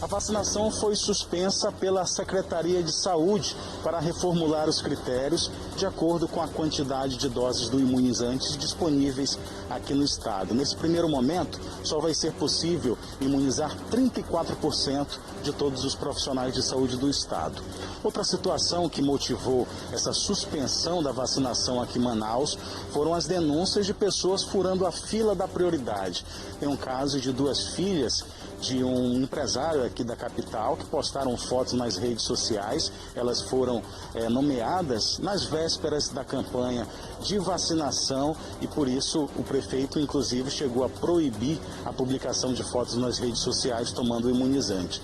A vacinação foi suspensa pela Secretaria de Saúde para reformular os critérios de acordo com a quantidade de doses do imunizante disponíveis aqui no estado. Nesse primeiro momento, só vai ser possível imunizar 34% de todos os profissionais de saúde do estado. Outra situação que motivou essa suspensão da vacinação aqui em Manaus foram as denúncias de pessoas furando a fila da prioridade. Tem um caso de 2 filhas de um empresário aqui da capital que postaram fotos nas redes sociais. Elas foram nomeadas nas vésperas da campanha de vacinação e por isso o prefeito inclusive chegou a proibir a publicação de fotos nas redes sociais tomando o imunizante.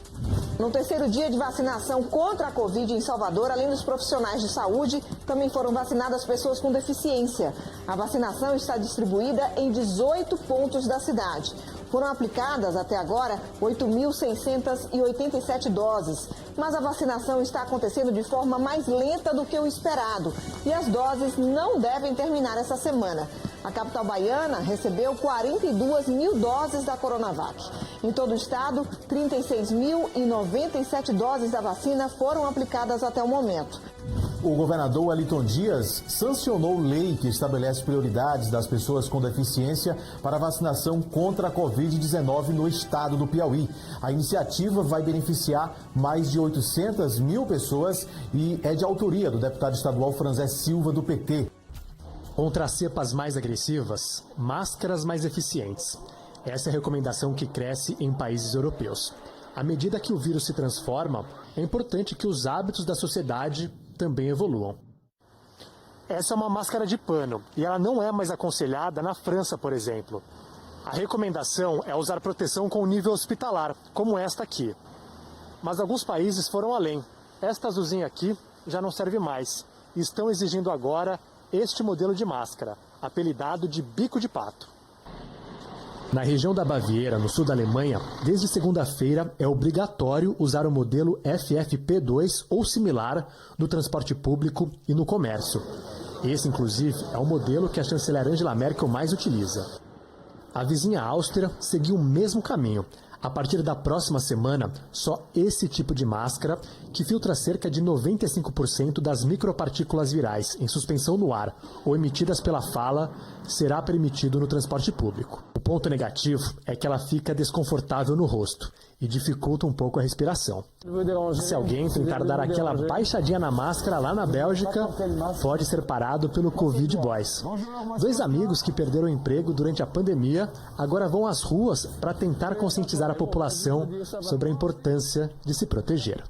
No terceiro dia de vacinação contra a Covid em Salvador, além dos profissionais de saúde, também foram vacinadas pessoas com deficiência. A vacinação está distribuída em 18 pontos da cidade. Foram aplicadas até agora 8.687 doses, mas a vacinação está acontecendo de forma mais lenta do que o esperado e as doses não devem terminar essa semana. A capital baiana recebeu 42 mil doses da Coronavac. Em todo o estado, 36.097 doses da vacina foram aplicadas até o momento. O governador Wellington Dias sancionou lei que estabelece prioridades das pessoas com deficiência para a vacinação contra a Covid-19 no estado do Piauí. A iniciativa vai beneficiar mais de 800 mil pessoas e é de autoria do deputado estadual Franzé Silva, do PT. Contra as cepas mais agressivas, máscaras mais eficientes. Essa é a recomendação que cresce em países europeus. À medida que o vírus se transforma, é importante que os hábitos da sociedade também evoluam. Essa é uma máscara de pano e ela não é mais aconselhada na França, por exemplo. A recomendação é usar proteção com nível hospitalar, como esta aqui. Mas alguns países foram além. Esta azulzinha aqui já não serve mais e estão exigindo agora este modelo de máscara, apelidado de bico de pato. Na região da Baviera, no sul da Alemanha, desde segunda-feira é obrigatório usar o modelo FFP2 ou similar no transporte público e no comércio. Esse, inclusive, é o modelo que a chanceler Angela Merkel mais utiliza. A vizinha Áustria seguiu o mesmo caminho. A partir da próxima semana, só esse tipo de máscara, que filtra cerca de 95% das micropartículas virais em suspensão no ar ou emitidas pela fala, será permitido no transporte público. O ponto negativo é que ela fica desconfortável no rosto e dificulta um pouco a respiração. Se alguém tentar dar aquela baixadinha na máscara lá na Bélgica, pode ser parado pelo Covid Boys. 2 amigos que perderam o emprego durante a pandemia agora vão às ruas para tentar conscientizar a população sobre a importância de se proteger.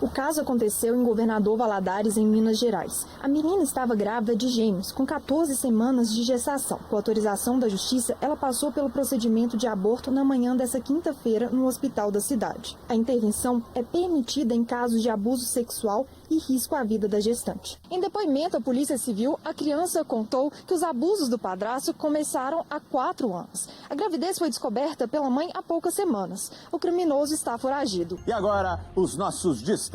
O caso aconteceu em Governador Valadares, em Minas Gerais. A menina estava grávida de gêmeos, com 14 semanas de gestação. Com autorização da Justiça, ela passou pelo procedimento de aborto na manhã dessa quinta-feira no hospital da cidade. A intervenção é permitida em casos de abuso sexual e risco à vida da gestante. Em depoimento à Polícia Civil, a criança contou que os abusos do padrasto começaram há 4 anos. A gravidez foi descoberta pela mãe há poucas semanas. O criminoso está foragido. E agora, os nossos destaques.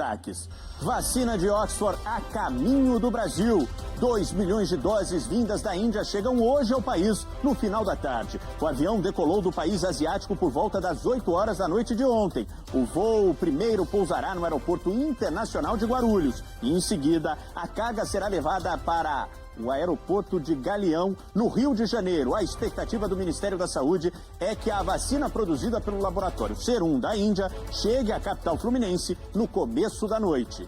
Vacina de Oxford a caminho do Brasil. 2 milhões de doses vindas da Índia chegam hoje ao país, no final da tarde. O avião decolou do país asiático por volta das 8 horas da noite de ontem. O voo primeiro pousará no Aeroporto Internacional de Guarulhos. E em seguida, a carga será levada para o aeroporto de Galeão, no Rio de Janeiro. A expectativa do Ministério da Saúde é que a vacina produzida pelo laboratório Serum da Índia chegue à capital fluminense no começo da noite.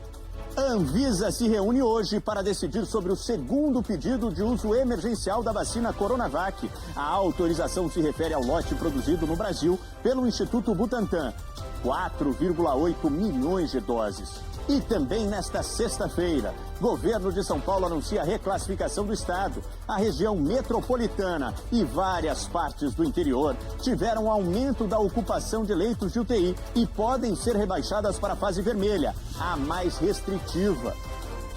A Anvisa se reúne hoje para decidir sobre o segundo pedido de uso emergencial da vacina Coronavac. A autorização se refere ao lote produzido no Brasil pelo Instituto Butantan, 4,8 milhões de doses. E também nesta sexta-feira, governo de São Paulo anuncia a reclassificação do estado. A região metropolitana e várias partes do interior tiveram aumento da ocupação de leitos de UTI e podem ser rebaixadas para a fase vermelha, a mais restritiva.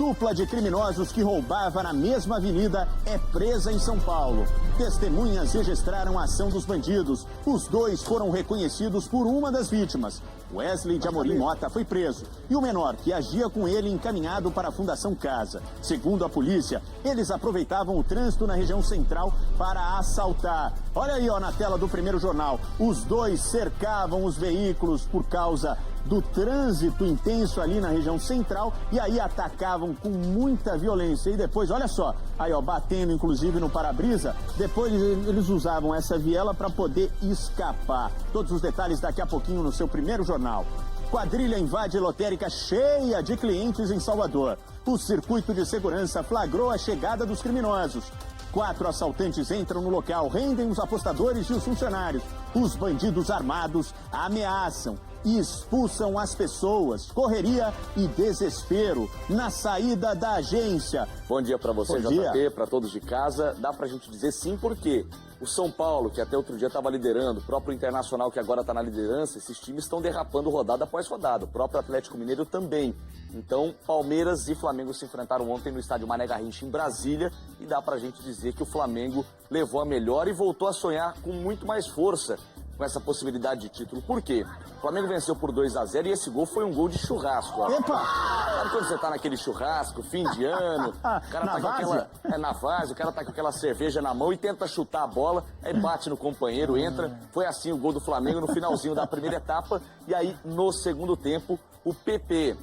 Dupla de criminosos que roubava na mesma avenida é presa em São Paulo. Testemunhas registraram a ação dos bandidos. Os dois foram reconhecidos por uma das vítimas. Wesley de Amorim Mota foi preso e o menor que agia com ele encaminhado para a Fundação Casa. Segundo a polícia, eles aproveitavam o trânsito na região central para assaltar. Olha aí, ó, na tela do Primeiro Jornal. Os dois cercavam os veículos por causa do trânsito intenso ali na região central e aí atacavam com muita violência. E depois, olha só, aí ó, batendo inclusive no para-brisa, depois eles usavam essa viela para poder escapar. Todos os detalhes daqui a pouquinho no seu Primeiro Jornal. Quadrilha invade lotérica cheia de clientes em Salvador. O circuito de segurança flagrou a chegada dos criminosos. 4 assaltantes entram no local, rendem os apostadores e os funcionários. Os bandidos armados ameaçam e expulsam as pessoas. Correria e desespero na saída da agência. Bom dia para você, JP, para todos de casa. Dá pra gente dizer sim, porque o São Paulo, que até outro dia estava liderando, o próprio Internacional, que agora está na liderança, esses times estão derrapando rodada após rodada. O próprio Atlético Mineiro também. Então, Palmeiras e Flamengo se enfrentaram ontem no estádio Mané Garrincha, em Brasília, e dá pra gente dizer que o Flamengo levou a melhor e voltou a sonhar com muito mais força com essa possibilidade de título. Por quê? O Flamengo venceu por 2-0 e esse gol foi um gol de churrasco. Ó. Epa! Sabe quando você tá naquele churrasco, fim de ano, o cara Na tá com várzea? aquela... na várzea, o cara tá com aquela cerveja na mão e tenta chutar a bola, aí bate no companheiro, entra. Foi assim o gol do Flamengo no finalzinho da primeira etapa. E aí, no segundo tempo, o PP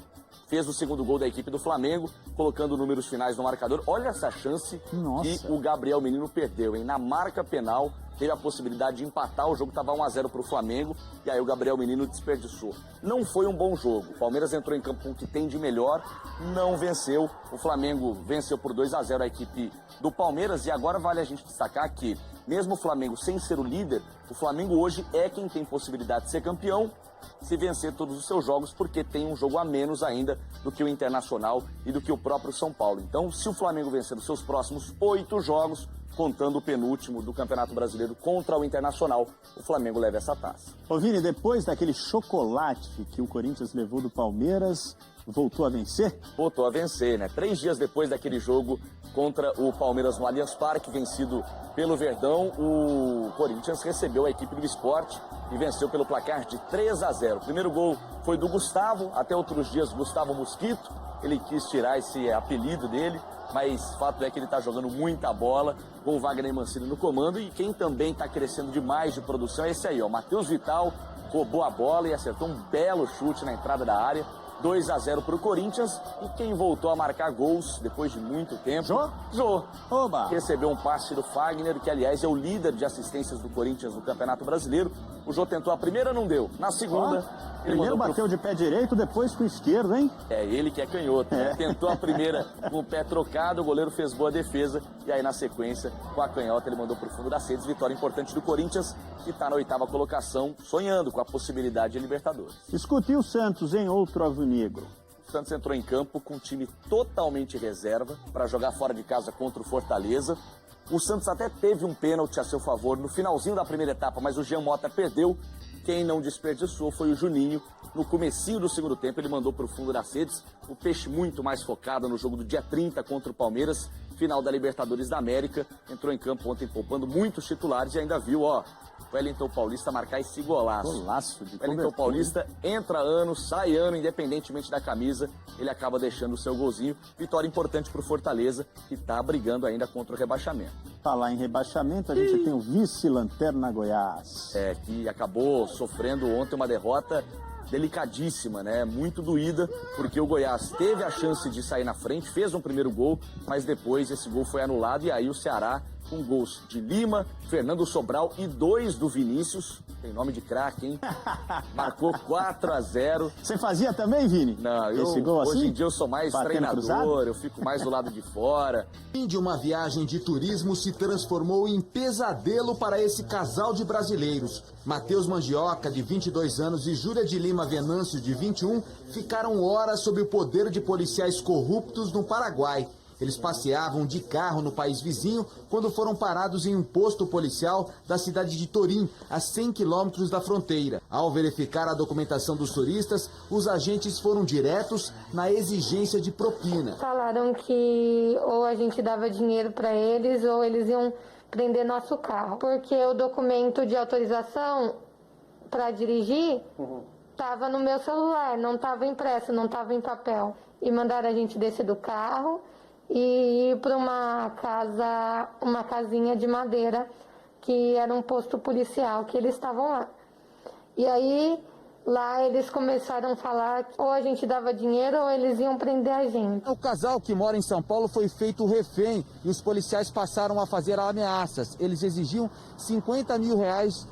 fez o segundo gol da equipe do Flamengo, colocando números finais no marcador. Olha essa chance que o Gabriel Menino perdeu, hein? Na marca penal, teve a possibilidade de empatar, o jogo estava 1-0 para o Flamengo, e aí o Gabriel Menino desperdiçou. Não foi um bom jogo. O Palmeiras entrou em campo com o que tem de melhor, não venceu. O Flamengo venceu por 2-0 a equipe do Palmeiras, e agora vale a gente destacar que, mesmo o Flamengo sem ser o líder, o Flamengo hoje é quem tem possibilidade de ser campeão, se vencer todos os seus jogos, porque tem um jogo a menos ainda do que o Internacional e do que o próprio São Paulo. Então, se o Flamengo vencer os seus próximos 8 jogos, contando o penúltimo do Campeonato Brasileiro contra o Internacional, o Flamengo leva essa taça. Ô Vini, depois daquele chocolate que o Corinthians levou do Palmeiras, voltou a vencer? Voltou a vencer, né? 3 dias depois daquele jogo contra o Palmeiras no Allianz Parque, vencido pelo Verdão, o Corinthians recebeu a equipe do Sport e venceu pelo placar de 3-0. O primeiro gol foi do Gustavo, até outros dias Gustavo Mosquito, ele quis tirar esse apelido dele, mas fato é que ele está jogando muita bola, com o Wagner Mancini no comando, e quem também está crescendo demais de produção é esse aí, ó, Matheus Vital, roubou a bola e acertou um belo chute na entrada da área. 2-0 para o Corinthians, e quem voltou a marcar gols depois de muito tempo? Jô. Oba! Recebeu um passe do Fagner, que aliás é o líder de assistências do Corinthians no Campeonato Brasileiro. O Jô tentou a primeira, não deu. Na segunda, ele primeiro bateu de pé direito, depois com o esquerdo, hein? É ele que é canhoto, né? Tentou a primeira com o pé trocado, o goleiro fez boa defesa, e aí na sequência, com a canhota, ele mandou para o fundo das redes. Vitória importante do Corinthians, que está na 8ª colocação, sonhando com a possibilidade de Libertadores. Escute o Santos em outro alvinegro. O Santos entrou em campo com um time totalmente reserva para jogar fora de casa contra o Fortaleza. O Santos até teve um pênalti a seu favor no finalzinho da primeira etapa, mas o Jean Mota perdeu. Quem não desperdiçou foi o Juninho. No comecinho do segundo tempo, ele mandou para o fundo das redes. O Peixe muito mais focado no jogo do dia 30 contra o Palmeiras, final da Libertadores da América. Entrou em campo ontem poupando muitos titulares e ainda viu, ó, o Wellington Paulista marcar esse golaço. Golaço de Wellington Paulista entra ano, sai ano, independentemente da camisa, ele acaba deixando o seu golzinho. Vitória importante para o Fortaleza, que está brigando ainda contra o rebaixamento. Falar em rebaixamento, a gente tem o vice-lanterna Goiás. É, que acabou sofrendo ontem uma derrota delicadíssima, né? Muito doída, porque o Goiás teve a chance de sair na frente, fez um primeiro gol, mas depois esse gol foi anulado e aí o Ceará, com gols de Lima, Fernando Sobral e 2 do Vinícius, tem nome de craque, hein? Marcou 4-0. Você fazia também, Vini? Não, esse gol assim? Hoje em dia eu sou mais Batendo treinador, cruzado? eu fico mais do lado de fora. O fim de uma viagem de turismo se transformou em pesadelo para esse casal de brasileiros. Matheus Mandioca, de 22 anos, e Júlia de Lima Venâncio, de 21, ficaram horas sob o poder de policiais corruptos no Paraguai. Eles passeavam de carro no país vizinho quando foram parados em um posto policial da cidade de Torim, a 100 quilômetros da fronteira. Ao verificar a documentação dos turistas, os agentes foram diretos na exigência de propina. Falaram que ou a gente dava dinheiro para eles ou eles iam prender nosso carro, porque o documento de autorização para dirigir estava no meu celular, não estava impresso, não estava em papel. E mandaram a gente descer do carro e ir para uma casinha de madeira, que era um posto policial, que eles estavam lá. E aí, lá eles começaram a falar que ou a gente dava dinheiro ou eles iam prender a gente. O casal que mora em São Paulo foi feito refém e os policiais passaram a fazer ameaças. Eles exigiam R$50 mil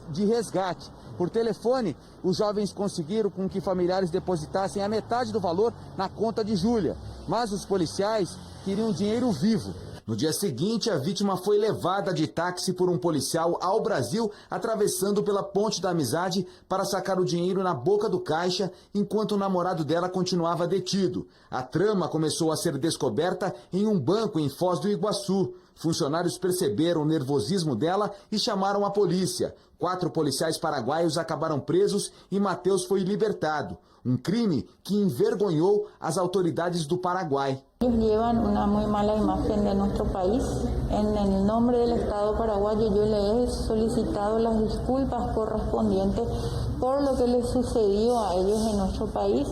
de resgate. Por telefone, os jovens conseguiram com que familiares depositassem a metade do valor na conta de Júlia, mas os policiais queriam dinheiro vivo. No dia seguinte, a vítima foi levada de táxi por um policial ao Brasil, atravessando pela Ponte da Amizade para sacar o dinheiro na boca do caixa, enquanto o namorado dela continuava detido. A trama começou a ser descoberta em um banco em Foz do Iguaçu. Funcionários perceberam o nervosismo dela e chamaram a polícia. 4 policiais paraguaios acabaram presos e Matheus foi libertado. Um crime que envergonhou as autoridades do Paraguai. Ellos llevan una muy mala imagen de nuestro país. En el nombre del Estado paraguayo yo le he solicitado las disculpas correspondientes por lo que les sucedió a ellos en nuestro país.